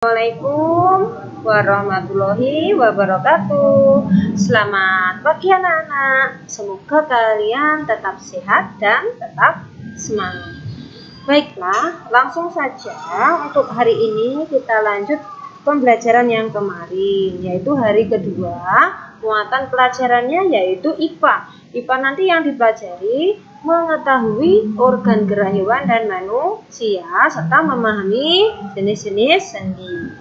Assalamualaikum warahmatullahi wabarakatuh. Selamat pagi anak-anak. Semoga kalian tetap sehat dan tetap semangat. Baiklah, langsung saja untuk hari ini kita lanjut pembelajaran yang kemarin, yaitu hari kedua. Muatan pelajarannya yaitu IPA. IPA nanti yang dipelajari mengetahui organ gerak hewan dan manusia serta memahami jenis-jenis sendi.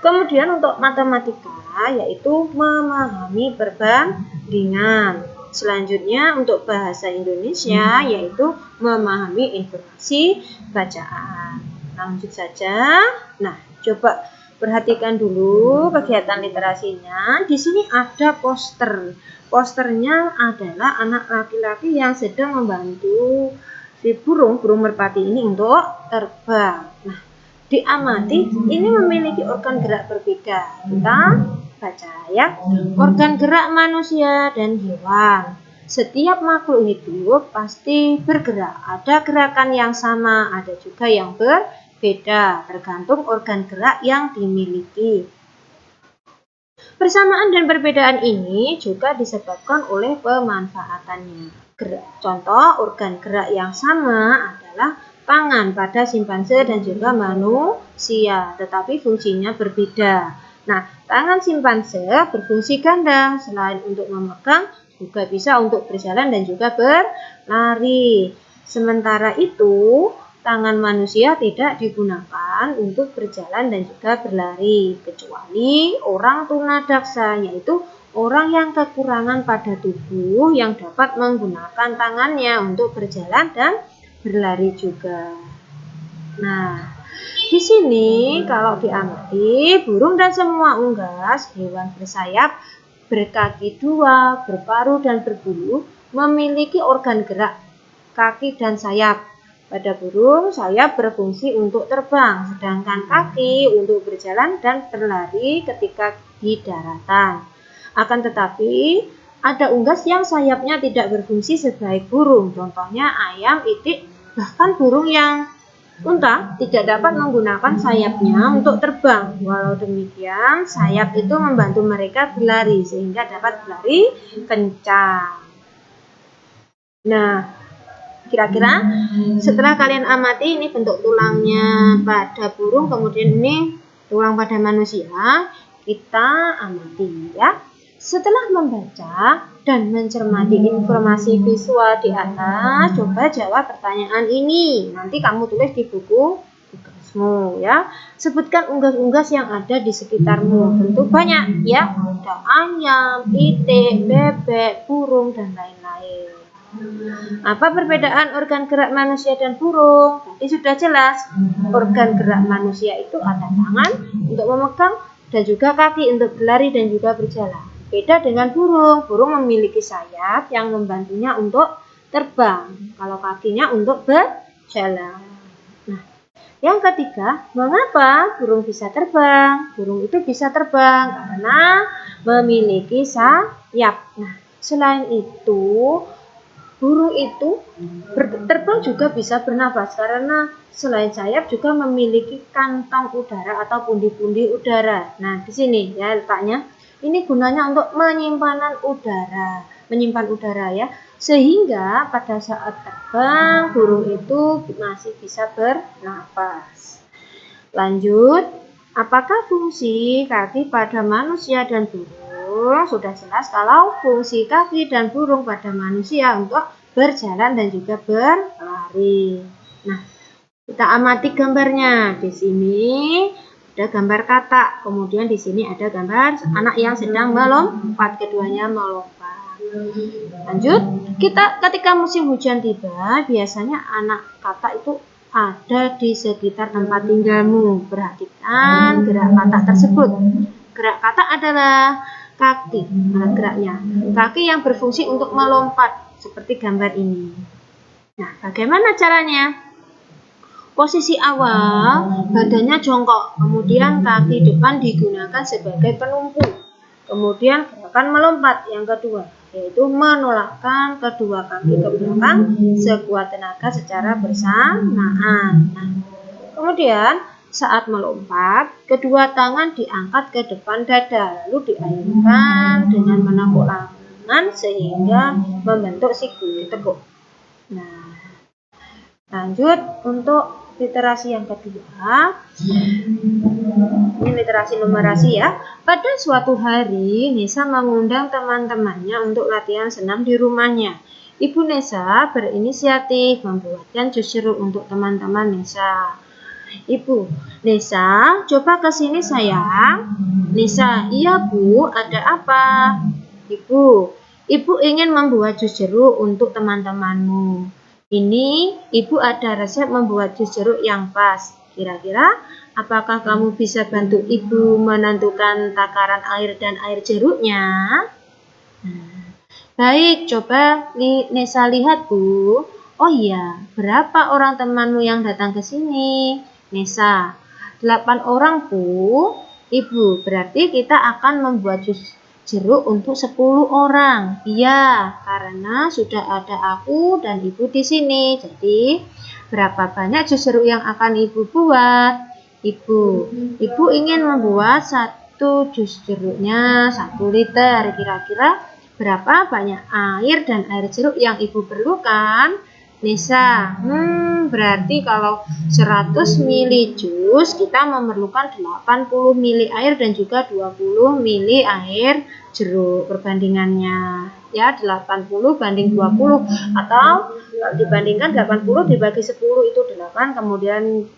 Kemudian untuk matematika yaitu memahami perbandingan. Selanjutnya untuk bahasa Indonesia yaitu memahami informasi bacaan. Lanjut saja. Nah, coba perhatikan dulu kegiatan literasinya. Di sini ada poster. Posternya adalah anak laki-laki yang sedang membantu si burung merpati ini untuk terbang. Nah, diamati ini memiliki organ gerak berbeda. Kita baca ya. Organ gerak manusia dan hewan. Setiap makhluk hidup pasti bergerak. Ada gerakan yang sama, ada juga yang berbeda, tergantung organ gerak yang dimiliki. Persamaan dan perbedaan ini juga disebabkan oleh pemanfaatannya. Contoh organ gerak yang sama adalah tangan pada simpanse dan juga manusia, tetapi fungsinya berbeda. Nah, tangan simpanse berfungsi ganda, selain untuk memegang, juga bisa untuk berjalan dan juga berlari. Sementara itu, tangan manusia tidak digunakan untuk berjalan dan juga berlari, kecuali orang tunadaksa, yaitu orang yang kekurangan pada tubuh yang dapat menggunakan tangannya untuk berjalan dan berlari juga. Nah, di sini kalau diamati, burung dan semua unggas, hewan bersayap, berkaki dua, berparuh dan berbulu, memiliki organ gerak kaki dan sayap. Pada burung, sayap berfungsi untuk terbang, sedangkan kaki untuk berjalan dan berlari ketika di daratan. Akan tetapi, ada unggas yang sayapnya tidak berfungsi sebaik burung, contohnya ayam, itik, bahkan burung yang unta tidak dapat menggunakan sayapnya untuk terbang. Walau demikian, sayap itu membantu mereka berlari sehingga dapat berlari kencang. Nah, kira-kira setelah kalian amati ini bentuk tulangnya pada burung, kemudian ini tulang pada manusia, kita amati ya. Setelah membaca dan mencermati informasi visual di atas, coba jawab pertanyaan ini. Nanti kamu tulis di buku tugasmu ya. Sebutkan unggas-unggas yang ada di sekitarmu. Tentu banyak ya. Ada ayam, itik, bebek, burung dan lain-lain. Apa perbedaan organ gerak manusia dan burung? Tadi sudah jelas. Organ gerak manusia itu ada tangan untuk memegang dan juga kaki untuk berlari dan juga berjalan. Beda dengan burung. Burung memiliki sayap yang membantunya untuk terbang. Kalau kakinya untuk berjalan. Nah, yang ketiga, mengapa burung bisa terbang? Burung itu bisa terbang karena memiliki sayap. Nah, selain itu, burung itu terbang juga bisa bernafas karena selain sayap juga memiliki kantong udara atau pundi-pundi udara. Nah, di sini ya letaknya. Ini gunanya untuk menyimpan udara ya. Sehingga pada saat terbang burung itu masih bisa bernafas. Lanjut, apakah fungsi kaki pada manusia dan burung? Sudah jelas kalau fungsi kaki dan burung pada manusia untuk berjalan dan juga berlari. Nah, kita amati gambarnya. Di sini ada gambar katak, kemudian di sini ada gambar anak yang sedang melompat, keduanya melompat. Lanjut, ketika musim hujan tiba, biasanya anak katak itu ada di sekitar tempat tinggalmu. Perhatikan gerak katak tersebut. Gerak katak adalah kaki, alat geraknya. Kaki yang berfungsi untuk melompat, seperti gambar ini. Nah, bagaimana caranya? Posisi awal, badannya jongkok, kemudian kaki depan digunakan sebagai penumpu. Kemudian gerakan melompat yang kedua, yaitu menolakkan kedua kaki ke belakang sekuat tenaga secara bersamaan. Nah, kemudian saat melompat, kedua tangan diangkat ke depan dada, lalu diayunkan dengan menepuk lengan sehingga membentuk siku ditekuk. Nah, lanjut untuk literasi yang kedua. Ini literasi numerasi ya. Pada suatu hari, Nesa mengundang teman-temannya untuk latihan senam di rumahnya. Ibu Nesa berinisiatif membuatkan jus jeruk untuk teman-teman Nesa. Ibu, Nesa, coba ke sini sayang. Nesa, iya Bu, ada apa? Ibu ingin membuat jus jeruk untuk teman-temanmu. Ini, Ibu ada resep membuat jus jeruk yang pas. Kira-kira, apakah kamu bisa bantu Ibu menentukan takaran air dan air jeruknya? Baik, coba Nesa lihat Bu. Oh iya, berapa orang temanmu yang datang ke sini? Nesa, 8 orang Bu. Ibu, berarti kita akan membuat jus jeruk untuk 10 orang. Iya, karena sudah ada aku dan Ibu di sini. Jadi, berapa banyak jus jeruk yang akan Ibu buat? Ibu ingin membuat satu jus jeruknya 1 liter. Kira-kira berapa banyak air dan air jeruk yang Ibu perlukan? Nesa, berarti kalau 100 ml jus kita memerlukan 80 ml air dan juga 20 ml air jeruk. Perbandingannya ya 80 banding 20, atau dibandingkan 80 dibagi 10 itu 8, kemudian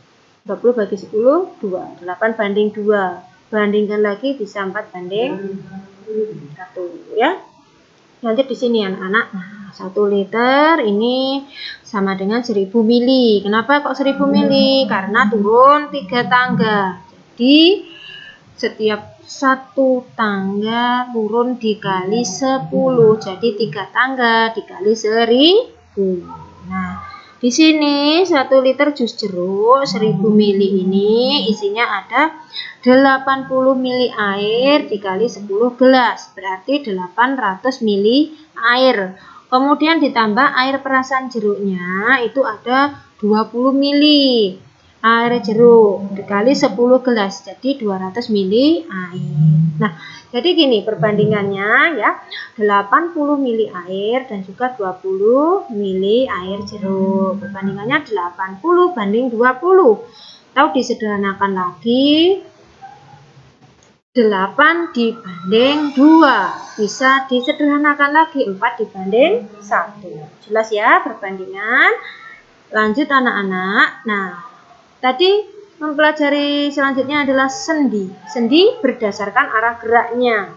20 bagi 10 2, 8 banding 2. Bandingkan lagi bisa 4 banding 1 ya. Lanjut di sini anak-anak. 1 liter ini sama dengan 1000 mili. Kenapa kok 1000 mili? Karena turun 3 tangga. Jadi setiap 1 tangga turun dikali 10. Jadi 3 tangga dikali 1000. Nah, di sini 1 liter jus jeruk 1000 mili ini isinya ada 80 mili air dikali 10 gelas, berarti 800 mili air. Kemudian ditambah air perasan jeruknya itu ada 20 mili air jeruk dikali 10 gelas, jadi 200 mili air. Nah, jadi gini perbandingannya ya, 80 mili air dan juga 20 mili air jeruk. Perbandingannya 80 banding 20. Atau disederhanakan lagi, 8 dibanding 2. Bisa disederhanakan lagi 4 dibanding 1. Jelas ya perbandingan? Lanjut anak-anak. Nah, tadi mempelajari selanjutnya adalah sendi. Sendi berdasarkan arah geraknya.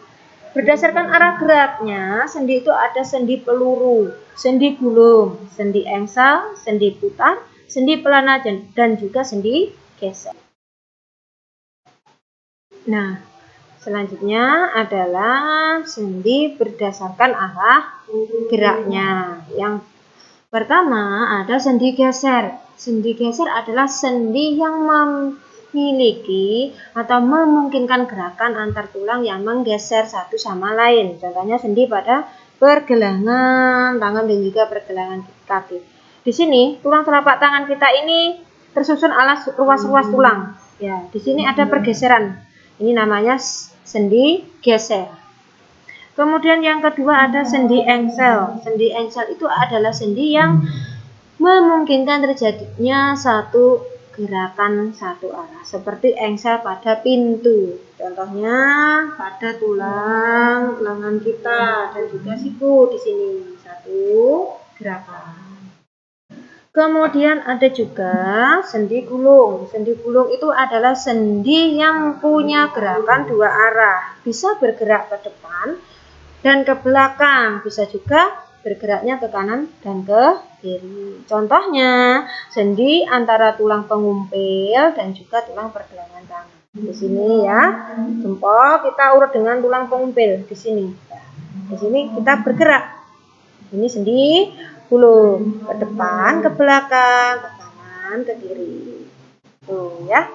Berdasarkan arah geraknya, sendi itu ada sendi peluru, sendi gulung, sendi engsel, sendi putar, sendi pelana, dan juga sendi geser. Nah, selanjutnya adalah sendi berdasarkan arah geraknya. Yang pertama ada sendi geser. Sendi geser adalah sendi yang memiliki atau memungkinkan gerakan antar tulang yang menggeser satu sama lain. Contohnya sendi pada pergelangan tangan dan juga pergelangan kaki. Di sini tulang telapak tangan kita ini tersusun alas ruas-ruas tulang. Ya, di sini ada pergeseran. Ini namanya sendi geser. Kemudian yang kedua ada sendi engsel. Sendi engsel itu adalah sendi yang memungkinkan terjadinya satu gerakan satu arah, seperti engsel pada pintu. Contohnya pada tulang lengan kita dan juga siku di sini satu gerakan. Kemudian ada juga sendi gulung. Sendi gulung itu adalah sendi yang punya gerakan 2 arah. Bisa bergerak ke depan dan ke belakang. Bisa juga bergeraknya ke kanan dan ke kiri. Contohnya sendi antara tulang pengumpil dan juga tulang pergelangan tangan. Di sini ya, jempol kita urut dengan tulang pengumpil di sini. Di sini kita bergerak. Ini sendi gulung, ke depan, ke belakang, ke kanan, ke kiri. Tuh ya.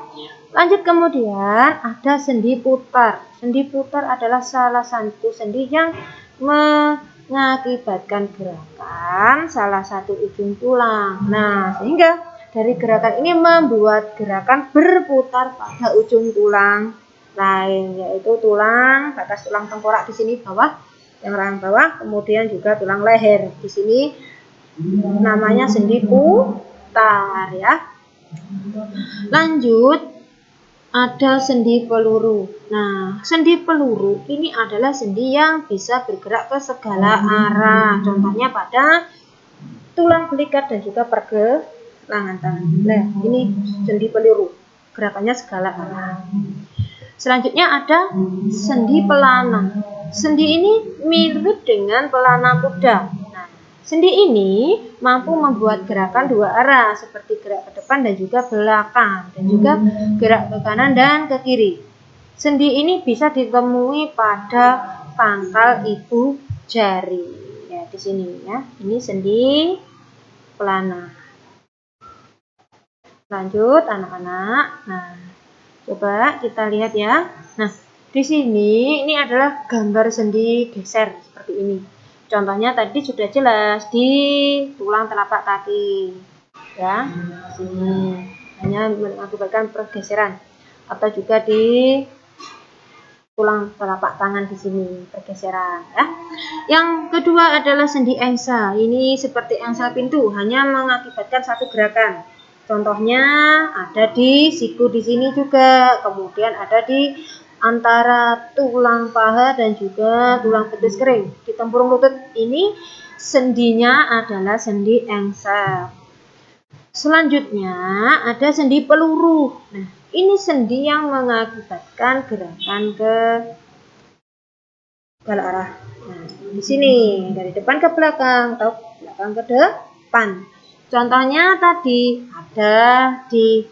Lanjut kemudian ada sendi putar. Sendi putar adalah salah satu sendi yang mengakibatkan gerakan salah satu ujung tulang. Nah, sehingga dari gerakan ini membuat gerakan berputar pada ujung tulang lain, yaitu tulang batas tulang tengkorak di sini bawah, yang rahang bawah, kemudian juga tulang leher. Di sini namanya sendi putar ya. Lanjut, ada sendi peluru. Nah, sendi peluru ini adalah sendi yang bisa bergerak ke segala arah. Contohnya pada tulang belikat dan juga pergelangan tangan. Nah, ini sendi peluru, gerakannya segala arah. Selanjutnya ada sendi pelana. Sendi ini mirip dengan pelana kuda. Nah, sendi ini mampu membuat gerakan dua arah seperti gerak ke depan dan juga belakang, dan juga gerak ke kanan dan ke kiri. Sendi ini bisa ditemui pada pangkal ibu jari. Ya, di sini ya. Ini sendi pelana. Lanjut anak-anak. Nah, coba kita lihat ya. Nah, di sini ini adalah gambar sendi geser seperti ini. Contohnya tadi sudah jelas di tulang telapak kaki. Ya, di sini hanya mengakibatkan pergeseran, atau juga di tulang telapak tangan di sini pergeseran ya. Yang kedua adalah sendi engsa. Ini seperti engsa pintu, hanya mengakibatkan satu gerakan. Contohnya ada di siku di sini juga, kemudian ada di antara tulang paha dan juga tulang betis kering di tempurung lutut. Ini sendinya adalah sendi engsa. Selanjutnya ada sendi peluru. Nah, ini sendi yang mengakibatkan gerakan ke segala arah. Nah, di sini dari depan ke belakang atau belakang ke depan. Contohnya tadi ada di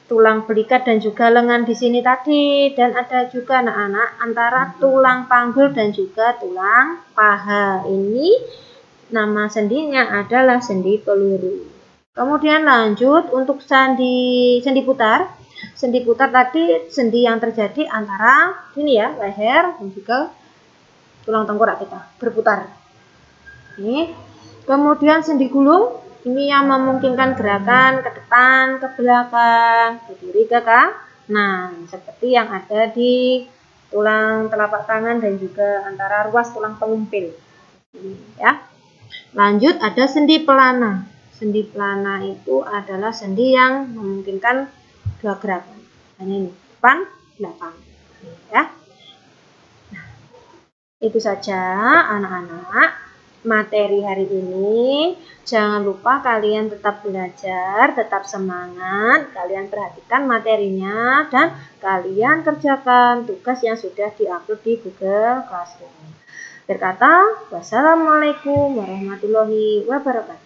tulang belikat dan juga lengan di sini tadi, dan ada juga anak-anak antara tulang panggul dan juga tulang paha. Ini nama sendinya adalah sendi peluru. Kemudian lanjut untuk sendi putar. Sendi putar tadi sendi yang terjadi antara ini ya, leher dan juga tulang tengkorak kita berputar. Ini. Kemudian sendi gulung, ini yang memungkinkan gerakan ke depan, ke belakang, ke kiri, ke kanan, seperti yang ada di tulang telapak tangan dan juga antara ruas tulang pengumpil. Ini ya. Lanjut ada sendi pelana. Sendi pelana itu adalah sendi yang memungkinkan dua gerakan. Hanya ini, depan, belakang. Ya. Nah, itu saja anak-anak materi hari ini. Jangan lupa kalian tetap belajar, tetap semangat. Kalian perhatikan materinya dan kalian kerjakan tugas yang sudah diupload di Google Classroom. Berkata, wassalamualaikum warahmatullahi wabarakatuh.